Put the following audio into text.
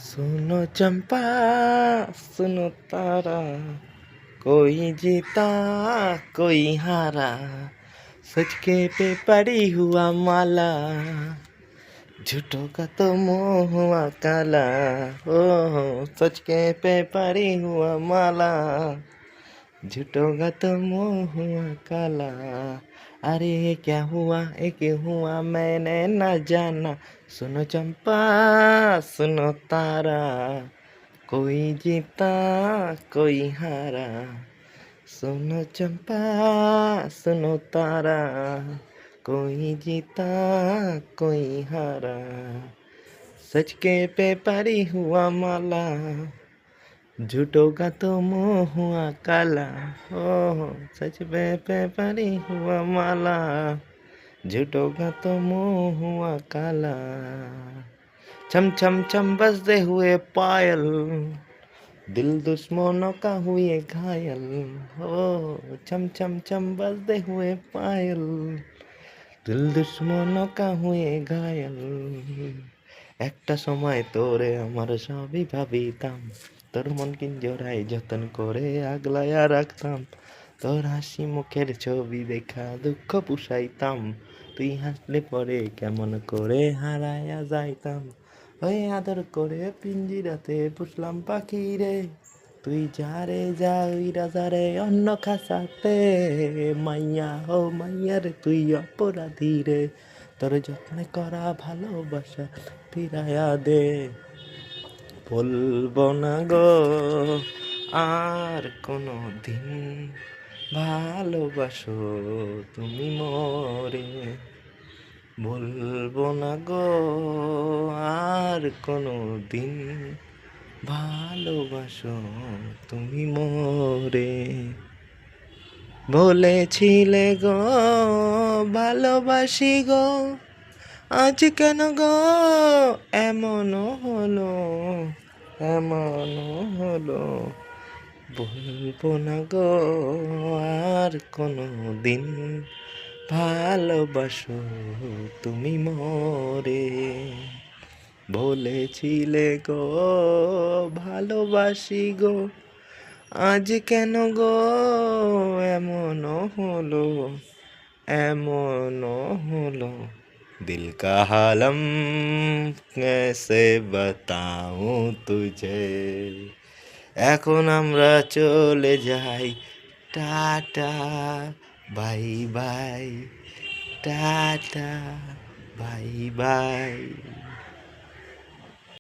सुनो चंपा सुनो तारा, कोई जीता कोई हारा, सच के पे पड़ी हुआ माला, झूठों का तो मोह हुआ काला। ओ सच के पे पड़ी हुआ माला, झूठों का तो मोह हुआ काला। अरे ये क्या हुआ ये क्यों हुआ मैंने ना जाना। सुनो चंपा सुनो तारा, कोई जीता कोई हारा। सुनो चंपा सुनो तारा, कोई जीता कोई हारा, सच के पे पड़ी हुआ माला, झूठों का तो मुंह हुआ काला। ओ सच पे पड़ी हुआ माला, झूठों का तो मुंह हुआ काला। छम छम छम बजते हुए पायल, दिल दुश्मनों का हुए घायल। ओ छम छम छम बजते हुए पायल, दिल दुश्मनों का हुए ঘায়ল। একটা সময় তোরে আমার সবই ভাবিতাম, তোর মন কিঞ্জরায় যতন করে আগলায়া রাখতাম, তোর হাসি মুখের ছবি দেখা দুঃখ পুষাইতাম, তুই হাসলে পরে কেমন করে হারায়া যাইতাম। ওই আদর করে পিঞ্জিরাতে পুষলাম পাখি রে, তুই যা রে যা ওই রাজারে অন্য খাসাতে। মাইয়া হো মাইয়া রে তুই অপরাধী রে, তোর যত্নে করা ভালোবাসা ফিরায়া দে। বলবো না গো আর কোনো দিন, ভালোবাসো তুমি মোরে। বলবো না গো আর কোনো দিন, ভালোবাসো তুমি মোরে। বলেছিলে গো ভালোবাসি গো, আজ কেন গো এমন হলো, এমন হলো। বলবো না গো আর কোনো দিন, ভালোবাসো তুমি মোরে। বলেছিলে গো ভালোবাসি গো, আজ কেন গো এমন হলো, এমন হলো। दिल का हालम कैसे बताऊं तुझे। এখন আমরা চলে যাই, tata bye bye, tata bye bye.